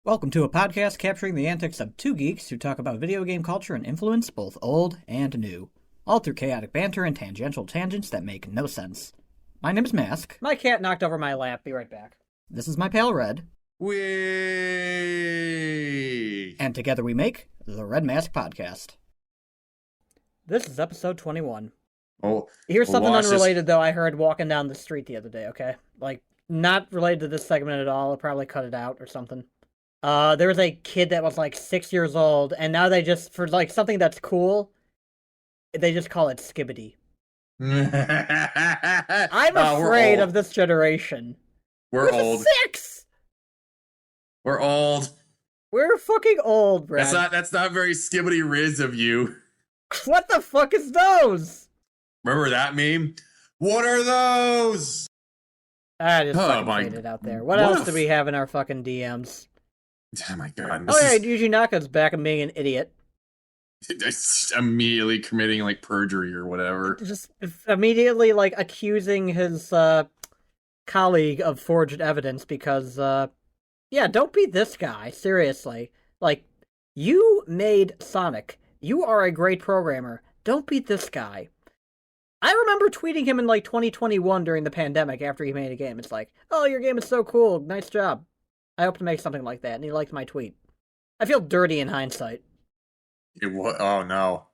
Welcome to a podcast capturing the antics of two geeks who talk about video game culture and influence, both old and new, all through chaotic banter and tangential tangents that make no sense. My name is Mask. My cat knocked over my lap. Be right back. This is my pal Red. Whee! And together we make the Reddmasq Podcast. This is episode 21. Oh, Here's something watch unrelated, though, I heard walking down the street the other day, okay? Like, not related to this segment at all. I'll probably cut it out or something. There was a kid that was, 6 years old, and now they just, for, something that's cool, they just call it Skibbity. I'm afraid of this generation. We're old. 6! We're old. We're fucking old, Brad. That's not very skibbity riz of you. What the fuck is those? Remember that meme? What are those? I just fucking played it out there. What else do we have in our fucking DMs? Oh my god. Oh yeah, Yuji Naka's back and being an idiot. Immediately committing perjury or whatever. Just immediately accusing his colleague of forged evidence because yeah, don't be this guy, seriously. You made Sonic. You are a great programmer. Don't be this guy. I remember tweeting him in 2021 during the pandemic after he made a game. It's oh, your game is so cool. Nice job. I hope to make something like that, and he liked my tweet. I feel dirty in hindsight. Oh, no.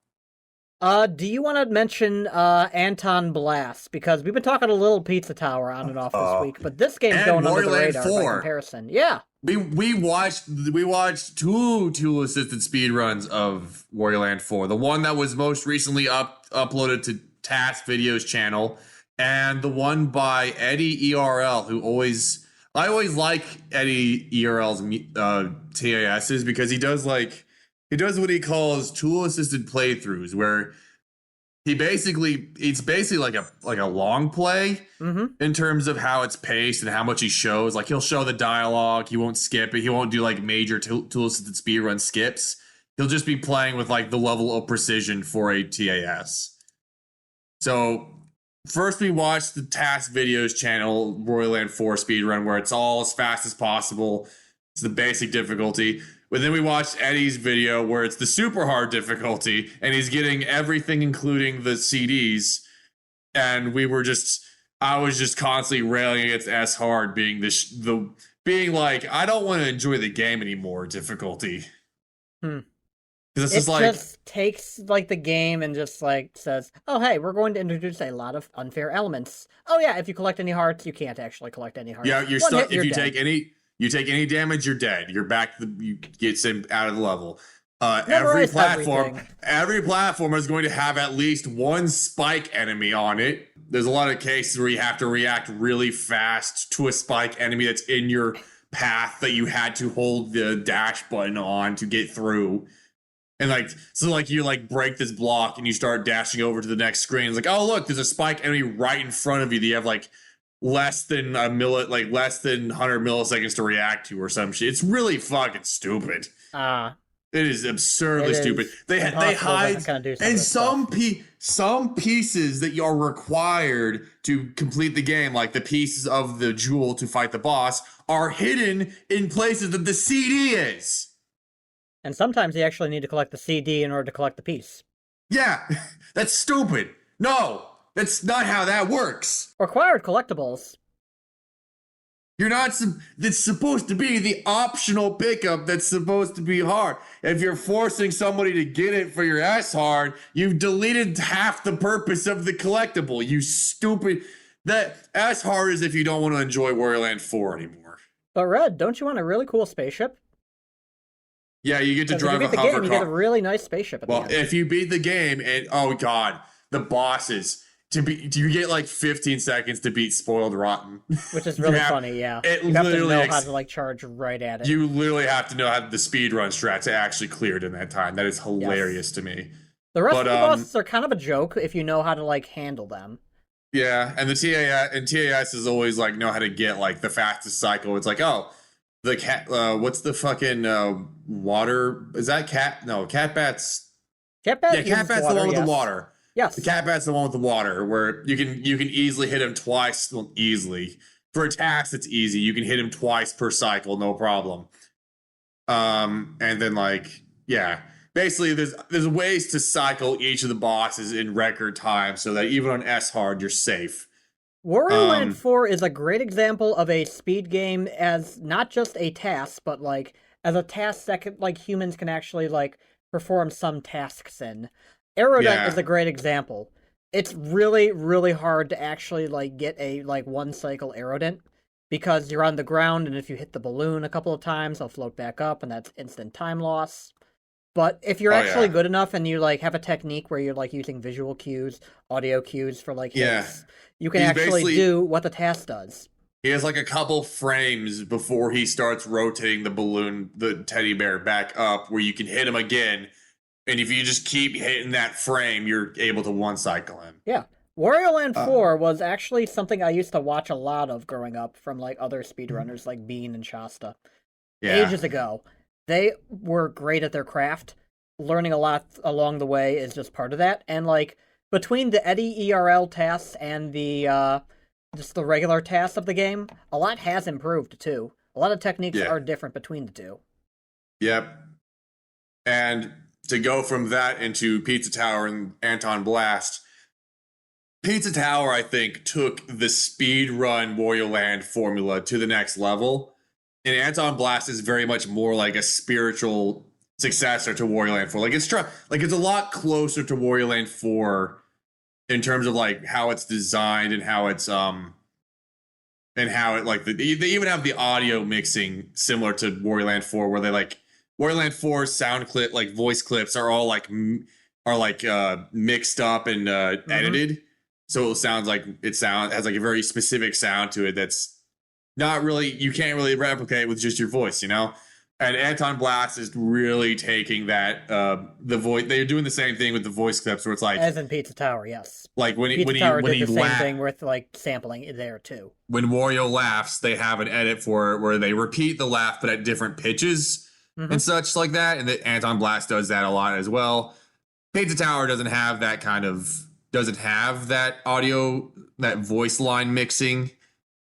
Do you want to mention Anton Blast? Because we've been talking a little Pizza Tower on and off this week, but this game's going under the radar by comparison. Yeah. We watched two tool-assisted speedruns of Warrior Land 4. The one that was most recently uploaded to Task Video's channel, and the one by Eddie ERL, I always like Eddie ERL's TASs because he does what he calls tool-assisted playthroughs, where it's basically like a long play in terms of how it's paced and how much he shows. He'll show the dialogue, he won't skip it, he won't do major tool-assisted speedrun skips. He'll just be playing with the level of precision for a TAS. So first we watched the Task Videos channel, Royal Land 4 speedrun, where it's all as fast as possible. It's the basic difficulty. But then we watched Eddie's video where it's the super hard difficulty, and he's getting everything, including the CDs. And I was just constantly railing against S hard being I don't want to enjoy the game anymore difficulty. It just takes the game and just says, oh hey, we're going to introduce a lot of unfair elements. Oh yeah, if you collect any hearts, you can't actually collect any hearts. Yeah, you're stuck. If you take any damage, you're dead. You're back. You get sent out of the level. Every platform is going to have at least one spike enemy on it. There's a lot of cases where you have to react really fast to a spike enemy that's in your path that you had to hold the dash button on to get through. And you break this block and you start dashing over to the next screen. It's oh look, there's a spike enemy right in front of you that you have less than 100 milliseconds to react to or some shit. It's really fucking stupid. It is absurdly stupid. They hide and some pieces that are required to complete the game, like the pieces of the jewel to fight the boss, are hidden in places that the CD is. And sometimes you actually need to collect the CD in order to collect the piece. Yeah, that's stupid. No, that's not how that works. Required collectibles. You're not. It's supposed to be the optional pickup that's supposed to be hard. If you're forcing somebody to get it for your S hard, you've deleted half the purpose of the collectible. You stupid. That S hard is if you don't want to enjoy Warrior Land 4 anymore. But Red, don't you want a really cool spaceship? Yeah, you get to drive a hover car. You get a really nice spaceship at the end. If you beat the game, and oh god, the bosses you get 15 seconds to beat Spoiled Rotten, which is really funny. Yeah, you have to know how to charge right at it. You literally have to know how the speedrun strats are actually cleared in that time. That is hilarious to me. The rest of the bosses are kind of a joke if you know how to handle them. Yeah, and the TAS is always know how to get the fastest cycle. It's the cat, what's the fucking water? Is that cat? No, Cat Bat's. Cat Bat. Yeah, Cat Bat's the one with the water. Yes. The Cat Bat's the one with the water, where you can easily hit him twice. Well, easily for attacks, it's easy. You can hit him twice per cycle, no problem. And then like, yeah, basically there's ways to cycle each of the bosses in record time so that even on S hard you're safe. Wario Land 4 is a great example of a speed game as not just a task, but like as a task that like humans can actually like perform some tasks in. Aerodent is a great example. It's really, really hard to actually like get a like one cycle Aerodent because you're on the ground, and if you hit the balloon a couple of times, it'll float back up, and that's instant time loss. But if you're actually good enough and you like have a technique where you're like using visual cues, audio cues for like hits, you can actually do what the task does. He has like a couple frames before he starts rotating the balloon, the teddy bear back up, where you can hit him again. And if you just keep hitting that frame, you're able to one cycle him. Yeah. Wario Land 4 was actually something I used to watch a lot of growing up from like other speedrunners like Bean and Shasta. Ages ago. They were great at their craft. Learning a lot along the way is just part of that. And like between the Eddie ERL tasks and the just the regular tasks of the game, a lot has improved too. A lot of techniques are different between the two. Yep. And to go from that into Pizza Tower and Anton Blast, Pizza Tower, I think, took the speed run Wario Land formula to the next level. And Anton Blast is very much more like a spiritual successor to Wario Land 4. Like it's a lot closer to Wario Land 4 in terms of like how it's designed and how it's and how it like they even have the audio mixing similar to Wario Land 4, where they like Wario Land 4's sound clip, like voice clips, are all like mixed up and edited, so it sounds like has like a very specific sound to it that's not really, you can't really replicate with just your voice, you know. And Anton Blast is really taking that the voice. They're doing the same thing with the voice clips, where it's like as in Pizza Tower, yes. Like when Pizza he Tower did the same thing with like sampling there too. When Wario laughs, they have an edit for it where they repeat the laugh but at different pitches and such like that. And Anton Blast does that a lot as well. Pizza Tower doesn't have that audio, that voice line mixing,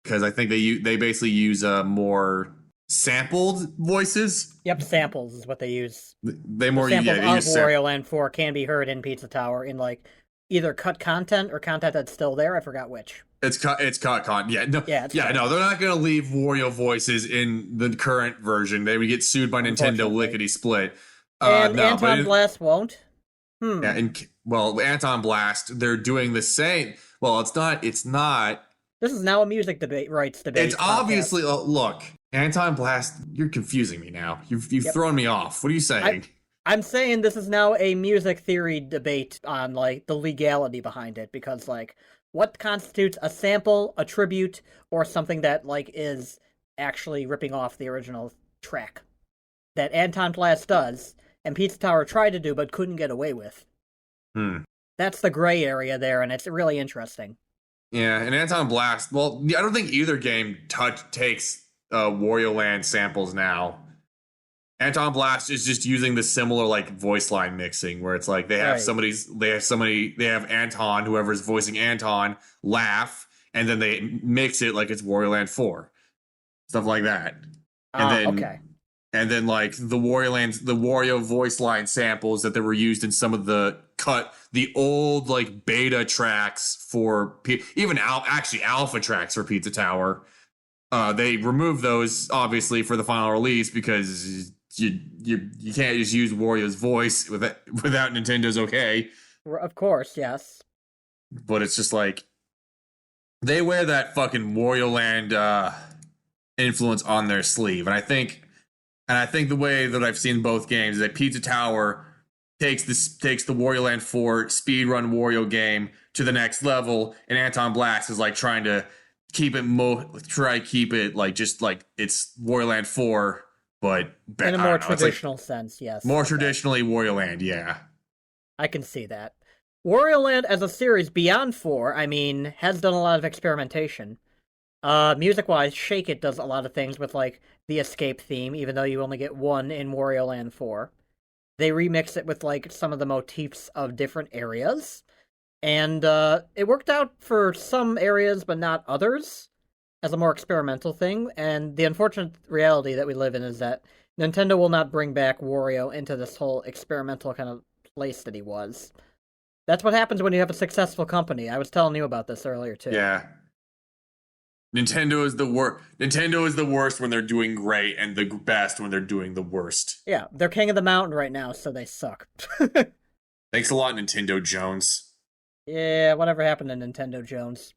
because I think they basically use more sampled voices. Yep, samples is what they use. They more samples of Wario Land 4 can be heard in Pizza Tower in like either cut content or content that's still there. I forgot which. It's cut content. Yeah, no, no, they're not going to leave Wario voices in the current version. They would get sued by Nintendo lickety split. And Anton Blast won't. Yeah, Anton Blast, they're doing the same. Well, it's not. This is now a music rights debate. It's obviously look. Anton Blast, you're confusing me now. You've thrown me off. What are you saying? I'm saying this is now a music theory debate on like the legality behind it, because like what constitutes a sample, a tribute, or something that like is actually ripping off the original track that Anton Blast does and Pizza Tower tried to do but couldn't get away with. That's the gray area there, and it's really interesting. Yeah, and Anton Blast, well, I don't think either game takes Wario Land samples now. Anton Blast is just using the similar like voice line mixing, where it's like they have Anton, whoever's voicing Anton, laugh, and then they mix it like it's Wario Land 4, stuff like that. And then like the Wario voice line samples that were used in some of the old like beta tracks for even alpha tracks for Pizza Tower. They removed those obviously for the final release because you can't just use Wario's voice without Nintendo's okay. Of course, yes. But it's just like they wear that fucking Wario Land influence on their sleeve, and I think the way that I've seen both games is that Pizza Tower takes the Wario Land 4 speedrun Wario game to the next level, and Anton Blast is like trying to keep it like just like it's Wario Land 4, but in a more traditional sense, yes. More traditionally Wario Land, yeah. I can see that. Wario Land as a series beyond 4, I mean, has done a lot of experimentation. Music-wise, Shake It does a lot of things with like the escape theme, even though you only get one in Wario Land 4. They remix it with like some of the motifs of different areas. And it worked out for some areas, but not others. as a more experimental thing, and the unfortunate reality that we live in is that Nintendo will not bring back Wario into this whole experimental kind of place that he was. That's what happens when you have a successful company. I was telling you about this earlier, too. Yeah. Nintendo is the worst. Nintendo is the worst when they're doing great, and the best when they're doing the worst. Yeah, they're king of the mountain right now, so they suck. Thanks a lot, Nintendo Jones. Yeah, whatever happened to Nintendo Jones?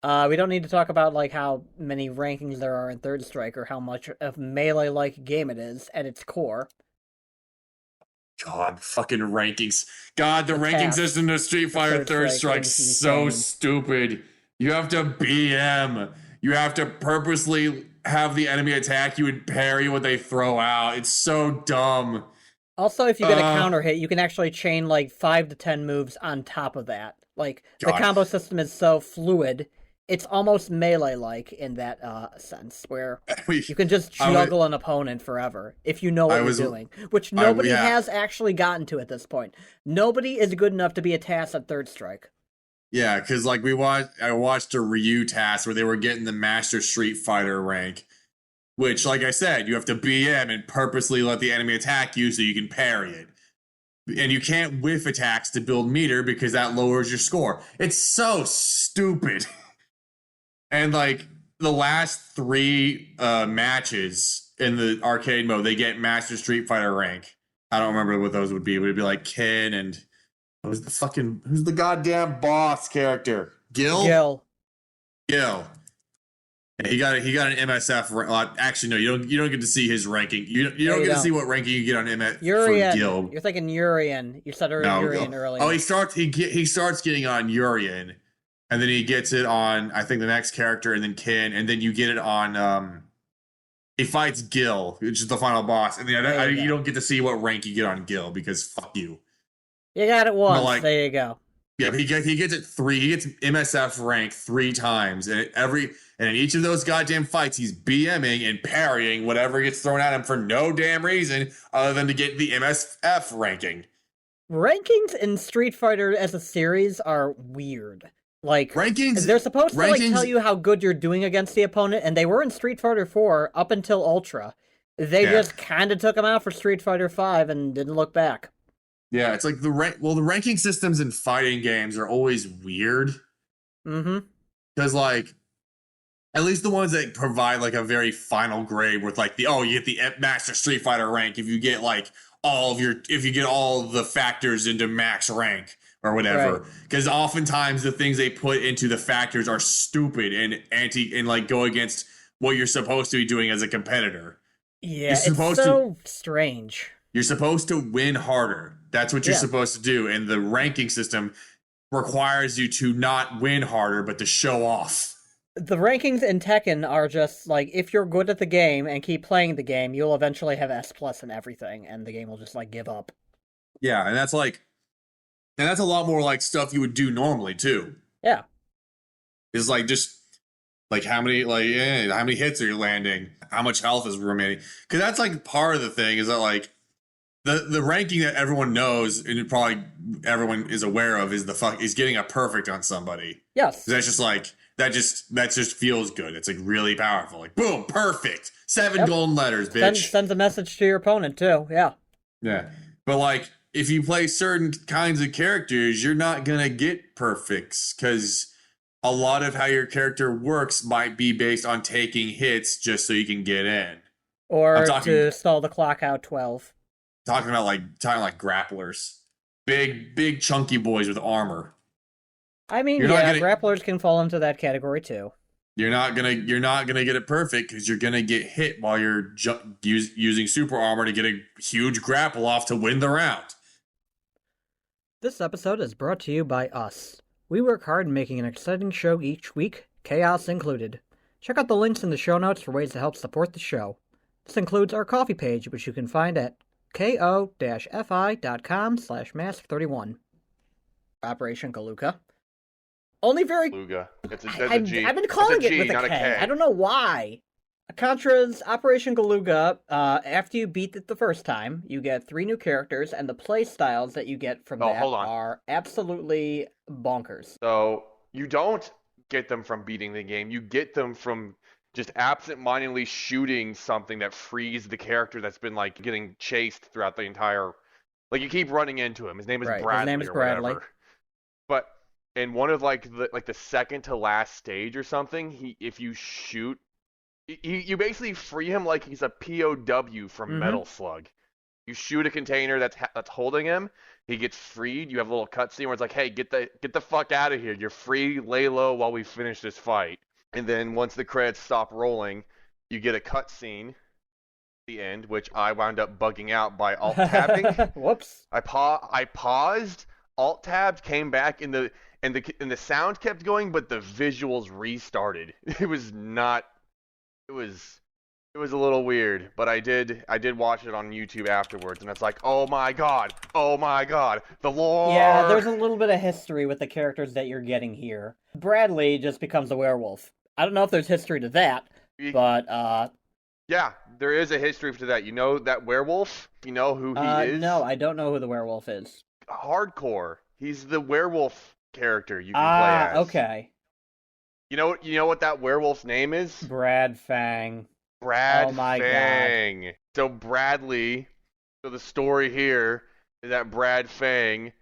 We don't need to talk about like how many rankings there are in Third Strike or how much of melee-like game it is at its core. God, fucking rankings. God, the ranking task. system of Street Fighter Third Strike's so stupid. You have to BM. You have to purposely have the enemy attack you and parry what they throw out. It's so dumb. Also, if you get a counter hit, you can actually chain like 5 to 10 moves on top of that. Like, the combo system is so fluid, it's almost melee-like in that sense, where you can just juggle an opponent forever if you know what you're doing, which nobody has actually gotten to at this point. Nobody is good enough to be a task at Third Strike. Yeah, because like I watched a Ryu task where they were getting the Master Street Fighter rank, which, like I said, you have to BM and purposely let the enemy attack you so you can parry it. And you can't whiff attacks to build meter because that lowers your score. It's so stupid. And like the last 3 matches in the arcade mode, they get Master Street Fighter rank. I don't remember what those would be. It would be like Ken and who's the goddamn boss character? Gil. And he got an MSF. Actually, no, you don't get to see his ranking. You don't get to see what ranking you get on MSF for Gil. You're thinking Urien. You said Urien earlier. Oh, he starts getting on Urien, and then he gets it on I think the next character, and then Ken, and then you get it on. He fights Gil, which is the final boss, and then you don't get to see what rank you get on Gil because fuck you. You got it once. Like, there you go. Yeah, but he gets it 3. He gets MSF rank 3 times, and in each of those goddamn fights, he's BMing and parrying whatever gets thrown at him for no damn reason other than to get the MSF ranking. Rankings in Street Fighter as a series are weird. Like, they're supposed to like tell you how good you're doing against the opponent, and they were in Street Fighter 4 up until Ultra. They just kind of took them out for Street Fighter 5 and didn't look back. Yeah, it's like the ranking systems in fighting games are always weird. Mm-hmm. Because like, at least the ones that provide like a very final grade with like you get the Master Street Fighter rank if you get like if you get all the factors into max rank or whatever. Because oftentimes the things they put into the factors are stupid and like go against what you're supposed to be doing as a competitor. Yeah, it's so strange. You're supposed to win harder. That's what you're supposed to do. And the ranking system requires you to not win harder, but to show off. The rankings in Tekken are just like, if you're good at the game and keep playing the game, you'll eventually have S+ in everything, and the game will just like give up. Yeah, and that's a lot more like stuff you would do normally too. Yeah. It's like just like how many hits are you landing? How much health is remaining? Because that's like part of the thing is that like the ranking that everyone knows and probably everyone is aware of is getting a perfect on somebody. Yes. That's just like that just feels good. It's like really powerful. Like boom, perfect. 7 golden letters, bitch. Sends a message to your opponent too. Yeah. Yeah. But like if you play certain kinds of characters, you're not gonna get perfects because a lot of how your character works might be based on taking hits just so you can get in. Or to stall the clock out 12. Talking like grapplers. Big chunky boys with armor. I mean, grapplers can fall into that category too. You're not gonna get it perfect because you're gonna get hit while you're using super armor to get a huge grapple off to win the round. This episode is brought to you by us. We work hard in making an exciting show each week, chaos included. Check out the links in the show notes for ways to help support the show. This includes our coffee page, which you can find at ko-fi.com/mask31. Operation Galuka. Only very... Galuga. It's a G. I've been calling it with a K. I don't know why. Contra's Operation Galuga, after you beat it the first time, you get 3 new characters, and the play styles that you get from that are absolutely bonkers. So, you don't get them from beating the game. You get them from just absent-mindedly shooting something that frees the character that's been like getting chased throughout the entire. Like you keep running into him. His name is Bradley. His name is Bradley. Whatever. But in one of like the second to last stage or something, if you shoot, you basically free him like he's a POW from Metal Slug. You shoot a container that's holding him. He gets freed. You have a little cutscene where it's like, "Hey, get the fuck out of here. You're free. Lay low while we finish this fight." And then once the credits stop rolling, you get a cutscene. The end, which I wound up bugging out by alt tabbing. Whoops! I paused, alt tabbed, came back, and the sound kept going, but the visuals restarted. It was a little weird, but I did watch it on YouTube afterwards, and it's like, oh my god, the lore. Yeah, there's a little bit of history with the characters that you're getting here. Bradley just becomes a werewolf. I don't know if there's history to that, but yeah, there is a history to that. You know that werewolf? You know who he is? No, I don't know who the werewolf is. Hardcore. He's the werewolf character you can play as. Okay. You know what that werewolf's name is? Brad Fang. Brad Oh my Fang. God. So Bradley. So the story here is that Brad Fang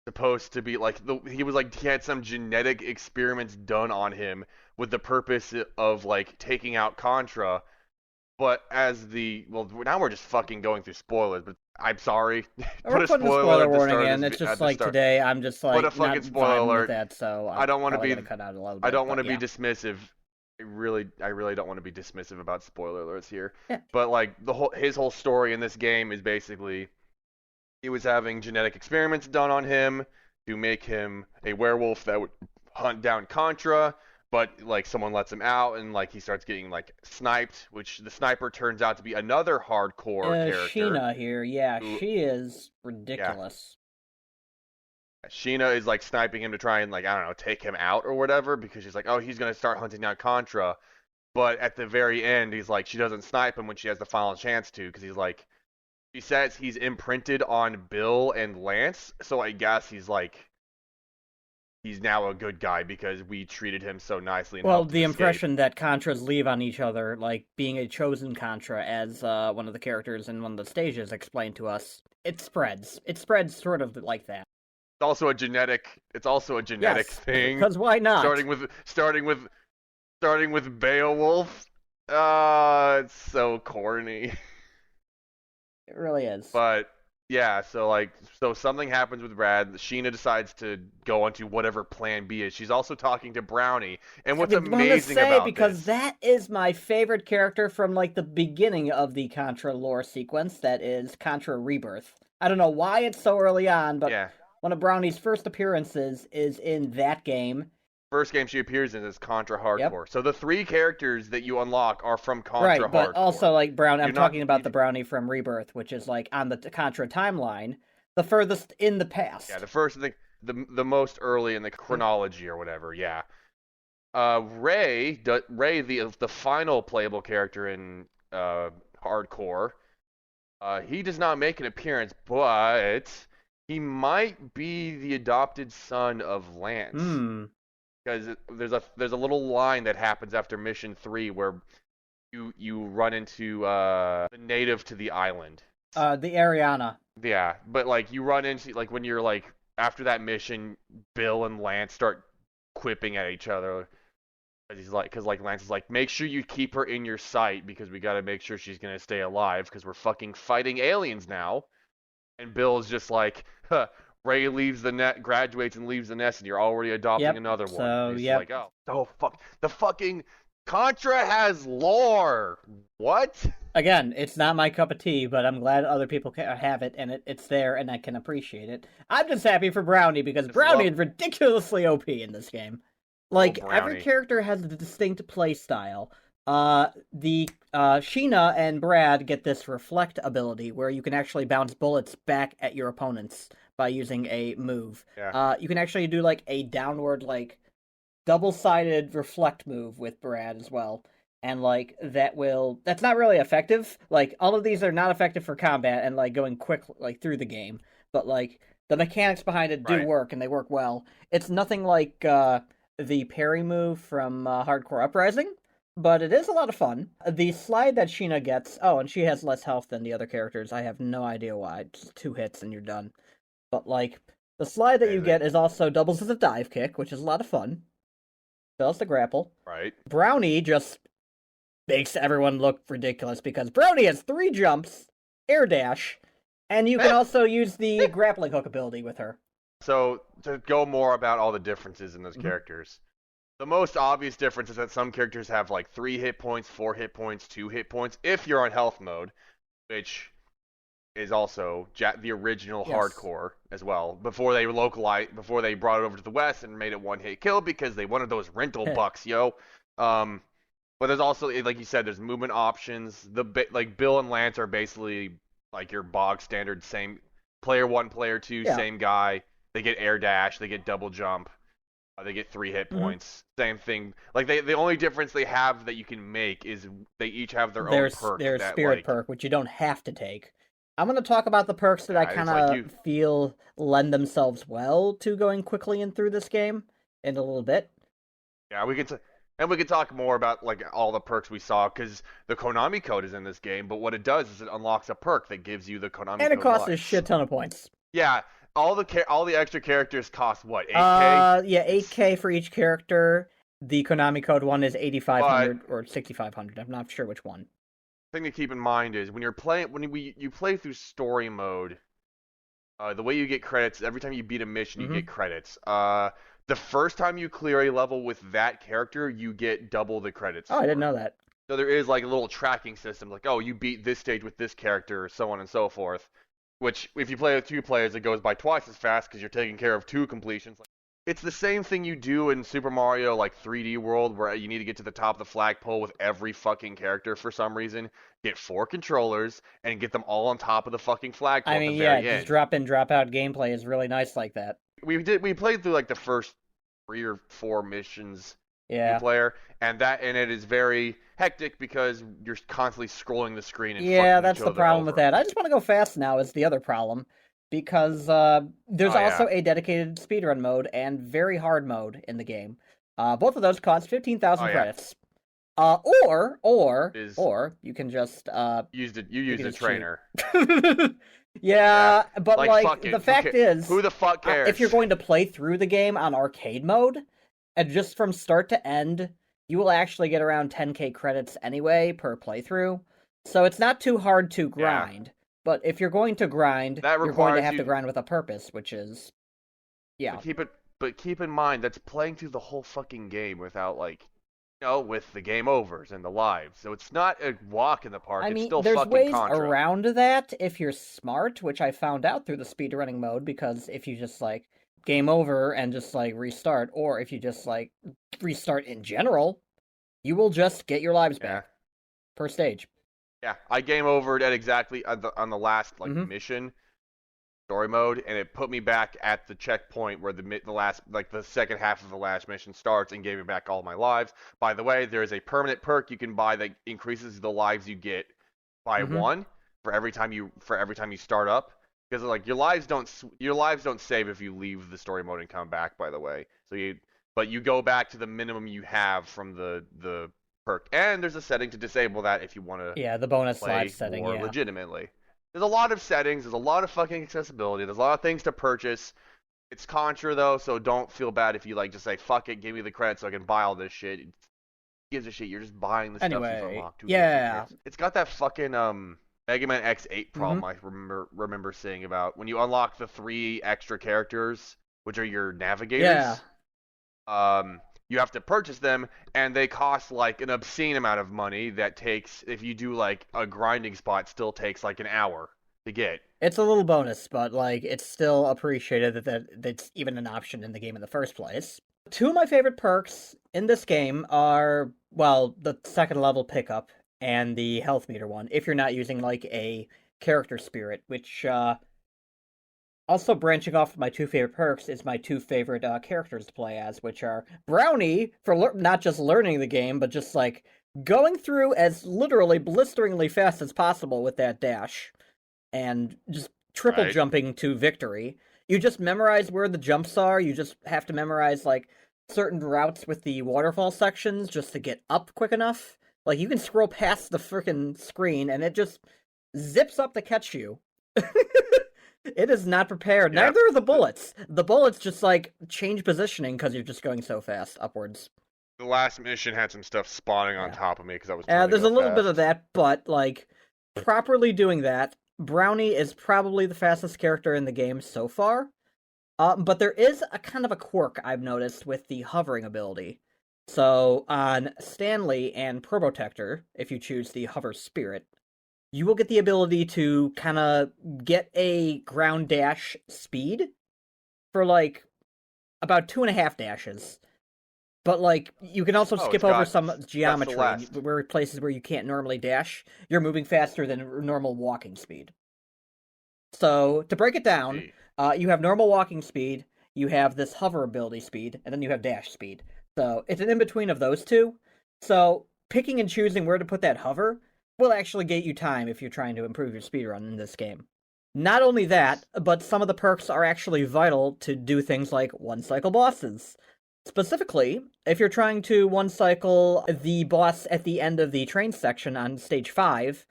supposed to be like he had some genetic experiments done on him with the purpose of like taking out Contra. But now we're just fucking going through spoilers, but I'm sorry. We're putting a spoiler warning in. It's just like today, I'm just like put a fucking spoiler alert. With that, so I don't want to be cut out a little bit. I don't want to be dismissive. I really don't want to be dismissive about spoiler alerts here. Yeah. But like his whole story in this game is basically he was having genetic experiments done on him to make him a werewolf that would hunt down Contra. But like someone lets him out, and like he starts getting like sniped, which the sniper turns out to be another hardcore character. Sheena here, yeah, she is ridiculous. Yeah. Sheena is like sniping him to try and like I don't know take him out or whatever because she's like oh he's gonna start hunting down Contra, but at the very end he's like she doesn't snipe him when she has the final chance to because he's like she says he's imprinted on Bill and Lance, so I guess he's now a good guy because we treated him so nicely. And well, the impression that Contras leave on each other, like being a chosen Contra, as one of the characters in one of the stages explained to us, it spreads. It spreads sort of like that. It's also a genetic thing. Because why not? Starting with Beowulf. It's so corny. It really is. But yeah, so something happens with Brad. Sheena decides to go onto whatever Plan B is. She's also talking to Brownie. And what's amazing about because that is my favorite character from like the beginning of the Contra lore sequence. That is Contra Rebirth. I don't know why it's so early on, but one of Brownie's first appearances is in that game. First game she appears in is Contra Hardcore. Yep. So the 3 characters that you unlock are from Contra Hardcore. Right, but also like I'm talking about the Brownie from Rebirth, which is like on the Contra timeline, the furthest in the past. Yeah, the first thing, the most early in the chronology or whatever. Yeah. Ray, the final playable character in Hardcore, he does not make an appearance, but he might be the adopted son of Lance. Because there's a little line that happens after mission 3 where you run into the native to the island. The Ariana. Yeah, but like you run into like when you're like after that mission, Bill and Lance start quipping at each other. Because Lance is like, make sure you keep her in your sight because we got to make sure she's gonna stay alive because we're fucking fighting aliens now. And Bill's just like, Ray leaves the net, graduates and leaves the nest, and you're already adopting another one. So, like, the fucking Contra has lore. What? Again, it's not my cup of tea, but I'm glad other people have it, and it's there, and I can appreciate it. I'm just happy for Brownie, because Brownie is ridiculously OP in this game. Like, every character has a distinct play style. Sheena and Brad get this reflect ability, where you can actually bounce bullets back at your opponents by using a move. Yeah. You can actually do, like, a downward, like, double-sided reflect move with Brad as well. And, like, that's not really effective. Like, all of these are not effective for combat and, like, going quick, like, through the game. But, like, the mechanics behind it do work, and they work well. It's nothing like, the parry move from Hardcore Uprising, but it is a lot of fun. The slide that Sheena gets, oh, and she has less health than the other characters. I have no idea why. Just 2 hits and you're done. But, like, the slide that you get is also doubles as a dive kick, which is a lot of fun. Fails to grapple. Right. Brownie just makes everyone look ridiculous because Brownie has 3 jumps, air dash, and you can also use the grappling hook ability with her. So, to go more about all the differences in those characters, the most obvious difference is that some characters have like 3 hit points, 4 hit points, 2 hit points, if you're on health mode, which is also the original Hardcore as well, before they brought it over to the West and made it one-hit kill because they wanted those rental bucks, yo. But there's also, like you said, there's movement options. Like Bill and Lance are basically like your bog standard, same player 1, player 2, same guy. They get air dash, they get double jump, they get 3 hit points. Same thing. Like the only difference they have that you can make is they each have their own perk. Their spirit perk, which you don't have to take. I'm going to talk about the perks that I kind of feel lend themselves well to going quickly and through this game in a little bit. Yeah, we can talk more about like all the perks we saw because the Konami code is in this game. But what it does is it unlocks a perk that gives you the Konami code. And it costs a shit ton of points. Yeah, all the extra characters cost what, 8K? Yeah, 8K for each character. The Konami code one is 8,500 or 6,500. I'm not sure which one. Thing to keep in mind is when you play through story mode, the way you get credits, every time you beat a mission, you get credits. The first time you clear a level with that character, you get double the credits. Oh, I didn't know that. So there is like a little tracking system, like, oh, you beat this stage with this character, so on and so forth. Which, if you play with 2 players, it goes by twice as fast because you're taking care of 2 completions. It's the same thing you do in Super Mario, like 3D World, where you need to get to the top of the flagpole with every fucking character for some reason. Get 4 controllers and get them all on top of the fucking flagpole. I mean, yeah, just drop in, drop out gameplay is really nice like that. We played through like the first 3 or 4 missions. Yeah. Player, and it is very hectic because you're constantly scrolling the screen. And that's the problem with that. I just want to go fast now is the other problem, because there's also a dedicated speedrun mode and very hard mode in the game. Both of those cost 15,000 credits. Or you can just use the trainer. But like the fact is, who the fuck cares? If you're going to play through the game on arcade mode, and just from start to end, you will actually get around 10k credits anyway per playthrough. So it's not too hard to grind. Yeah. But if you're going to grind, you're going to have to grind with a purpose, which is... Yeah. But keep in mind, that's playing through the whole fucking game without, like... with the game overs and the lives. So it's not a walk in the park. I mean, it's still there's fucking ways Contra. around that if you're smart, which I found out through the speedrunning mode, because if you just, like, game over and just, like, restart, or if you just, like, restart in general, you will just get your lives back per stage. Yeah, I game overed at exactly on the last, like, mission, story mode, and it put me back at the checkpoint where the last, like, the second half of the last mission starts and gave me back all my lives. By the way, there is a permanent perk you can buy that increases the lives you get by 1 for every time you start up. Because like your lives don't save if you leave the story mode and come back. By the way, but you go back to the minimum you have from the perk, and there's a setting to disable that if you want to. Yeah, the bonus slide setting. More legitimately. There's a lot of settings. There's a lot of fucking accessibility. There's a lot of things to purchase. It's Contra though, so don't feel bad if you like just say fuck it, give me the credits so I can buy all this shit. It gives a shit. You're just buying the stuff you've unlocked. It's got that fucking Mega Man X8 problem I remember seeing about when you unlock the 3 extra characters, which are your navigators. You have to purchase them, and they cost like an obscene amount of money that takes, if you do like a grinding spot, still takes like an hour to get. It's a little bonus, but like it's still appreciated that's even an option in the game in the first place. 2 of my favorite perks in this game are, well, the second level pickup and the health meter one, if you're not using, like, a character spirit, which, also branching off of my 2 favorite perks is my 2 favorite, characters to play as, which are Brownie, for not just learning the game, but just, like, going through as literally blisteringly fast as possible with that dash, and just triple jumping to victory. You just memorize where the jumps are, you just have to memorize, like, certain routes with the waterfall sections just to get up quick enough. Like, you can scroll past the frickin' screen, and it just zips up to catch you. It is not prepared. Yep. Neither are the bullets. The bullets just, like, change positioning because you're just going so fast upwards. The last mission had some stuff spawning on top of me because I was trying to There's go a little fast. bit of that, but, like, properly doing that, Brownie is probably the fastest character in the game so far. But there is a kind of a quirk I've noticed with the hovering ability. So, on Stanley and Probotector, if you choose the Hover Spirit, you will get the ability to kind of get a ground dash speed for, like, about 2.5 dashes. But, like, you can also skip over some geometry where places where you can't normally dash. You're moving faster than normal walking speed. So, to break it down, you have normal walking speed, you have this hover ability speed, and then you have dash speed. So, it's an in-between of those two. So, picking and choosing where to put that hover will actually get you time if you're trying to improve your speedrun in this game. Not only that, but some of the perks are actually vital to do things like one-cycle bosses. Specifically, if you're trying to one-cycle the boss at the end of the train section on stage 5,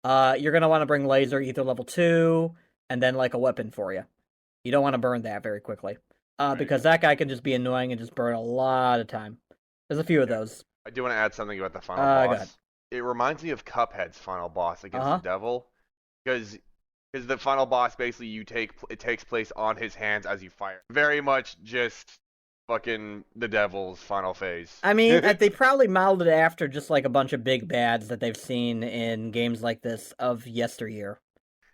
you're going to want to bring laser either level 2, and then, like, a weapon for you. You don't want to burn that very quickly. Because that guy can just be annoying and just burn a lot of time. There's a few of those. I do want to add something about the final Go boss. ahead. It reminds me of Cuphead's final boss against the devil. Because the final boss, basically, it takes place on his hands as you fire. Very much just fucking the devil's final phase. I mean, they probably modeled it after just, like, a bunch of big bads that they've seen in games like this of yesteryear.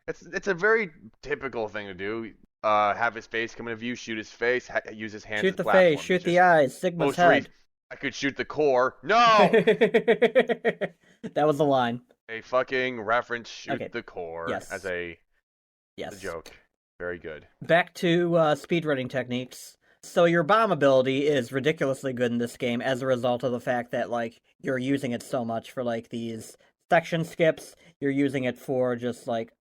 It's a very typical thing to do. Have his face come into view, shoot his face, use his hands shoot as the platform. face, shoot the eyes, Sigma's head. I could shoot the core. No! That was the line. A fucking reference, shoot the core as a joke. Very good. Back to speedrunning techniques. So your bomb ability is ridiculously good in this game as a result of the fact that, like, you're using it so much for, like, these section skips. You're using it for just, like...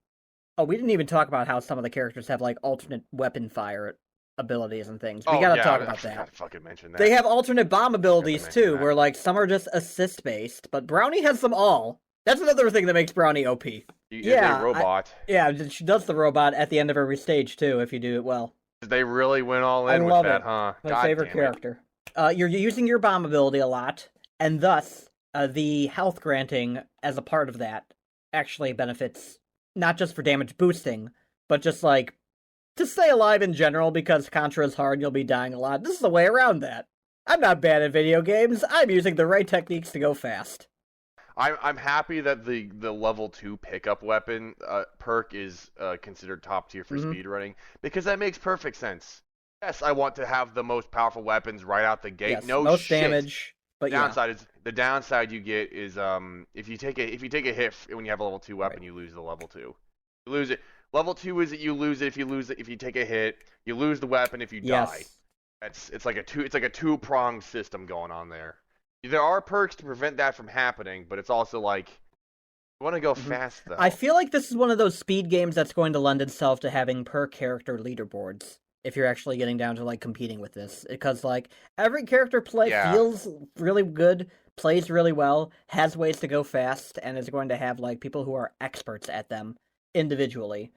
Oh, we didn't even talk about how some of the characters have, like, alternate weapon fire abilities and things. We gotta talk about that. I gotta fucking mention that. They have alternate bomb abilities, too, where, like, some are just assist-based, but Brownie has them all. That's another thing that makes Brownie OP. She is a robot. She does the robot at the end of every stage, too, if you do it well. They really went all in with that, huh? My favorite character. You're using your bomb ability a lot, and thus, the health granting as a part of that actually benefits not just for damage boosting, but just, like, to stay alive in general, because Contra is hard and you'll be dying a lot. This is the way around that. I'm not bad at video games. I'm using the right techniques to go fast. I'm happy that the level 2 pickup weapon perk is considered top tier for speedrunning, because that makes perfect sense. Yes, I want to have the most powerful weapons right out the gate. Yes, most damage. But the downside you get is if you take a hit when you have a level 2 weapon, you lose the level 2. You lose it. Level 2 is that you lose it if you take a hit. You lose the weapon if you die. It's like a two-pronged system going on there. There are perks to prevent that from happening, but it's also like you want to go fast though. I feel like this is one of those speed games that's going to lend itself to having per character leaderboards. If you're actually getting down to, like, competing with this. Because, like, every character feels really good, plays really well, has ways to go fast, and is going to have, like, people who are experts at them individually.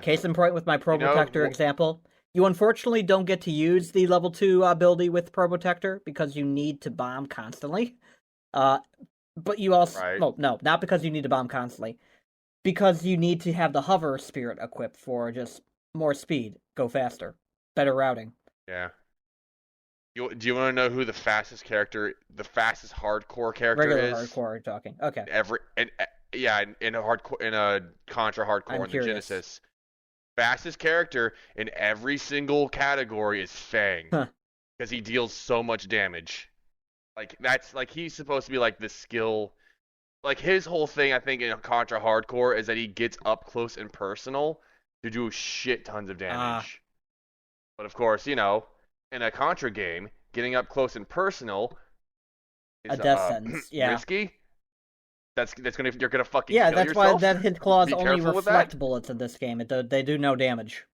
Case in point with my Probotector example, you unfortunately don't get to use the level 2 ability with Probotector because you need to bomb constantly. But you also... Well, no, not because you need to bomb constantly. Because you need to have the hover spirit equipped for just... more speed, go faster, better routing. Yeah. Do you want to know who the fastest hardcore character Regular is? Hardcore, you're talking. Okay. In a Contra hardcore in the Genesis, fastest character in every single category is Fang, because he deals so much damage. Like that's like he's supposed to be like the skill. Like his whole thing, I think, in Contra hardcore is that he gets up close and personal to do shit tons of damage. But of course, you know, in a Contra game, getting up close and personal is a death sentence. Risky. You're gonna fucking kill yourself. That's why that hit claws Be only careful with reflect bullets in this game. They do no damage.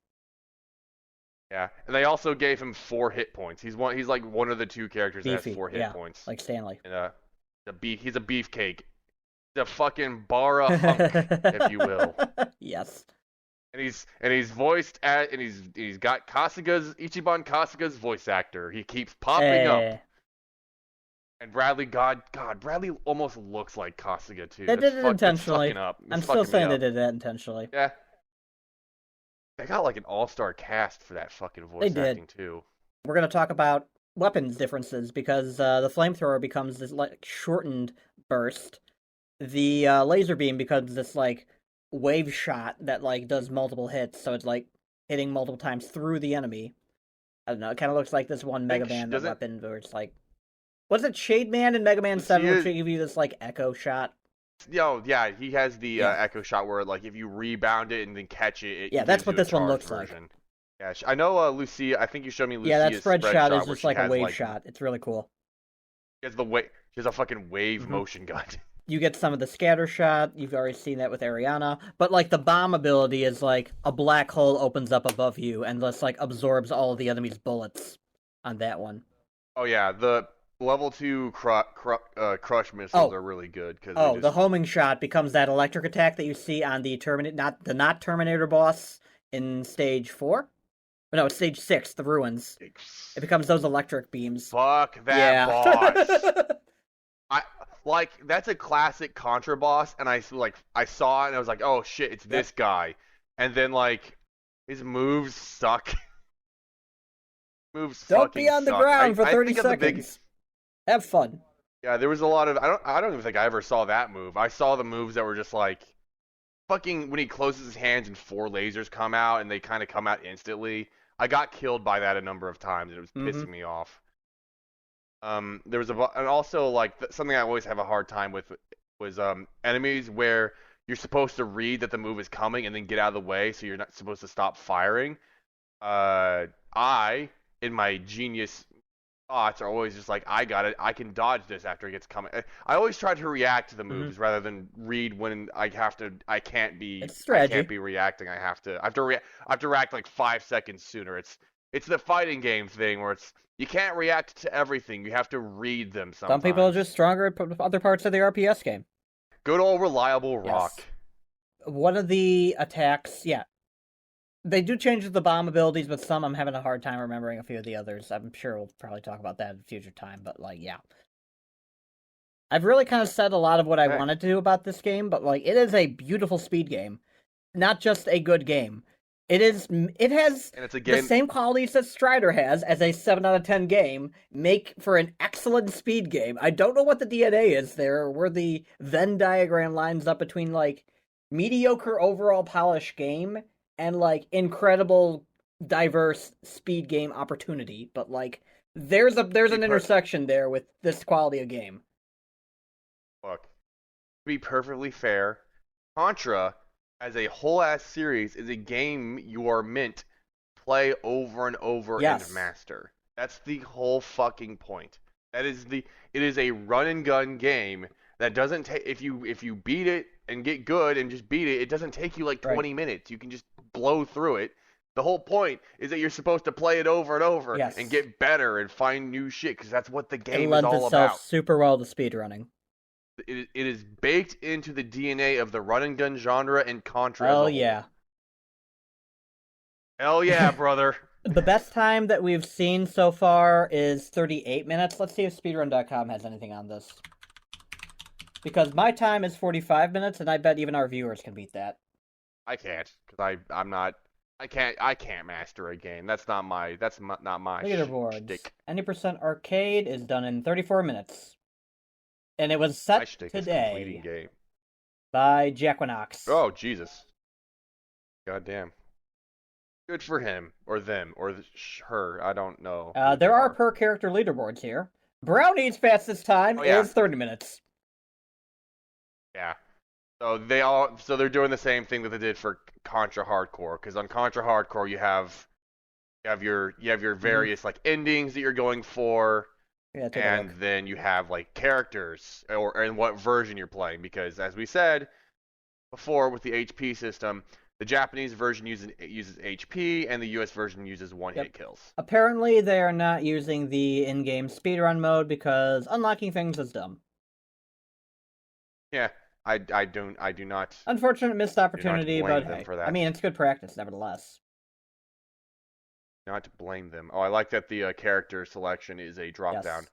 Yeah, and they also gave him 4 hit points. He's like one of the 2 characters that Beefy, has 4 hit points. like Stanley. And he's a beefcake. He's a fucking bara hunk, if you will. Yes. And he's voiced at, and he's got Ichiban Kasuga's voice actor. He keeps popping up. And Bradley, Bradley almost looks like Kasuga too. They did it intentionally. I'm still saying they did it intentionally. Yeah. They got like an all-star cast for that fucking voice acting too. We're gonna talk about weapons differences because the flamethrower becomes this like shortened burst. The laser beam becomes this like wave shot that like does multiple hits, so it's like hitting multiple times through the enemy. I don't know. It kind of looks like this one Mega Man weapon where it's like, was it Shade Man in Mega Man 7 which give you this like echo shot? Yo, yeah, he has the echo shot where like if you rebound it and then catch it. Yeah, that's what this one looks like. Yeah, I know Lucia. I think you showed me Lucia's that spread shot is just like a wave like, shot. It's really cool. She has a fucking wave motion gun. You get some of the scatter shot. You've already seen that with Ariana. But like the bomb ability is like a black hole opens up above you and just like absorbs all of the enemy's bullets on that one. Oh yeah, the level 2 crush missiles are really good because the homing shot becomes that electric attack that you see on the not Terminator boss in stage 4. No, it's stage 6, the ruins. It becomes those electric beams. Fuck that boss. That's a classic Contra boss, and I saw it and I was like, oh shit, it's this guy. And then like his moves suck. Don't be on the ground for 30 seconds. Have fun. Yeah, there was a lot of I don't even think I ever saw that move. I saw the moves that were just like fucking when he closes his hands and 4 lasers come out and they kind of come out instantly. I got killed by that a number of times and it was pissing me off. There was and also like something I always have a hard time with was enemies where you're supposed to read that the move is coming and then get out of the way so you're not supposed to stop firing. I in my genius thoughts are always just like, I got it, I can dodge this after it gets coming. I always try to react to the moves rather than read when I can't be reacting. I have to react like 5 seconds sooner. It's the fighting game thing where you can't react to everything. You have to read them sometimes. Some people are just stronger at other parts of the RPS game. Good old reliable rock. Yes. One of the attacks, they do change the bomb abilities, but some I'm having a hard time remembering a few of the others. I'm sure we'll probably talk about that in future time, but like, yeah. I've really kind of said a lot of what I wanted to do about this game, but like, it is a beautiful speed game. Not just a good game. It has the same qualities that Strider has as a 7 out of 10 game, make for an excellent speed game. I don't know what the DNA is there, or where the Venn diagram lines up between like mediocre overall polish game and like incredible diverse speed game opportunity, but like there's an intersection there with this quality of game. Look, to be perfectly fair, Contra as a whole ass series is a game you are meant to play over and over and master. That's the whole fucking point. It is a run and gun game that doesn't take if you beat it and get good and just beat it, it doesn't take you like 20 minutes. You can just blow through it. The whole point is that you're supposed to play it over and over and get better and find new shit because that's what the game is all about. It lends itself super well to speedrunning. It is baked into the DNA of the run and gun genre and Contra. Oh yeah. Hell yeah, brother. The best time that we've seen so far is 38 minutes. Let's see if speedrun.com has anything on this. Because my time is 45 minutes, and I bet even our viewers can beat that. I can't, because I can't master a game. That's not my leaderboards. Shtick. Any percent arcade is done in 34 minutes. And it was set today game. By Jaquinox. Oh, Jesus. Goddamn. Good for him, or them, or her. I don't know. There are per character leaderboards here. Brownie's fastest time is 30 minutes. Yeah. So they're doing the same thing that they did for Contra Hardcore, because on Contra Hardcore you have your various like endings that you're going for. Yeah, and then you have like characters and what version you're playing, because as we said before with the HP system, The Japanese version uses HP, and the US version uses one-hit kills. Apparently, they are not using the in-game speedrun mode because unlocking things is dumb. Yeah, I do not. Unfortunate missed opportunity, but hey, for that. I mean, it's good practice nevertheless. Not to blame them. Oh, I like that the character selection is a drop down.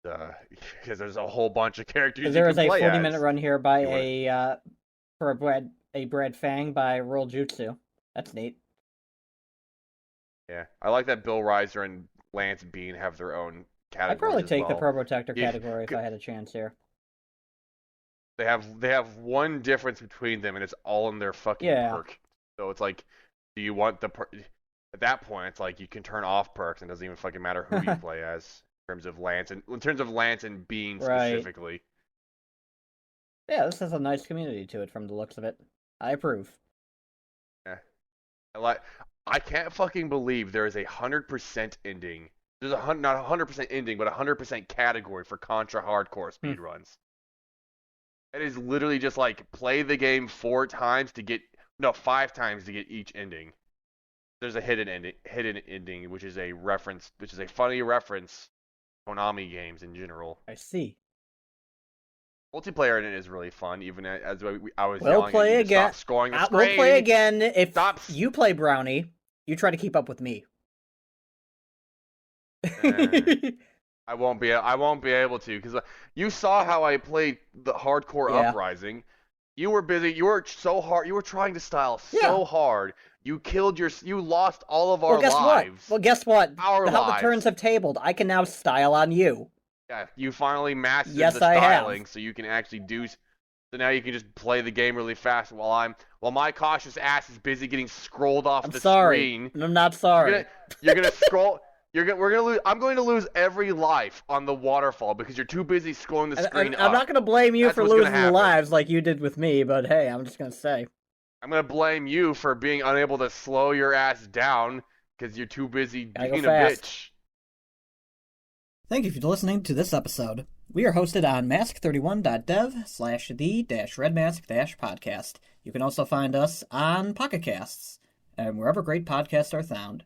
Because there's a whole bunch of characters. There is a 40-minute minute run here by Brad Fang by Roll Jutsu. That's neat. Yeah, I like that Bill Reiser and Lance Bean have their own categories. I'd probably take the Pro Protector Yeah. category if I had a chance here. They have one difference between them, and it's all in their fucking perk. So it's like, do you want the at that point, it's like you can turn off perks, and it doesn't even fucking matter who you play as in terms of Lance and Bean specifically. Yeah, this has a nice community to it from the looks of it. I approve. Yeah, I can't fucking believe there is 100% ending. There's not 100% ending, but 100% category for Contra hardcore speedruns. It is literally just like play the game 5 times to get each ending. There's a hidden ending, which is a funny reference to Konami games in general. I see. Multiplayer in it is really fun, even as I was We'll yelling play at you again. to stop scoring the screen. We'll play again if you play Brownie. You try to keep up with me. I won't be able to, because you saw how I played the hardcore Uprising. You were busy. You were so hard. You were trying to style so hard. You lost all of our lives. Well, guess what? How the turns have tabled. I can now style on you. Yeah, you finally mastered the styling, so you can actually do. So now you can just play the game really fast while my cautious ass is busy getting scrolled off the screen. I'm not sorry. You're gonna scroll. We're gonna lose. I'm going to lose every life on the waterfall because you're too busy scrolling the screen up. I'm not gonna blame you for losing the lives like you did with me, but hey, I'm just gonna say. I'm gonna blame you for being unable to slow your ass down because you're too busy being a bitch. Thank you for listening to this episode. We are hosted on mask31.dev/the-Reddmasq-podcast. You can also find us on Pocket Casts and wherever great podcasts are found.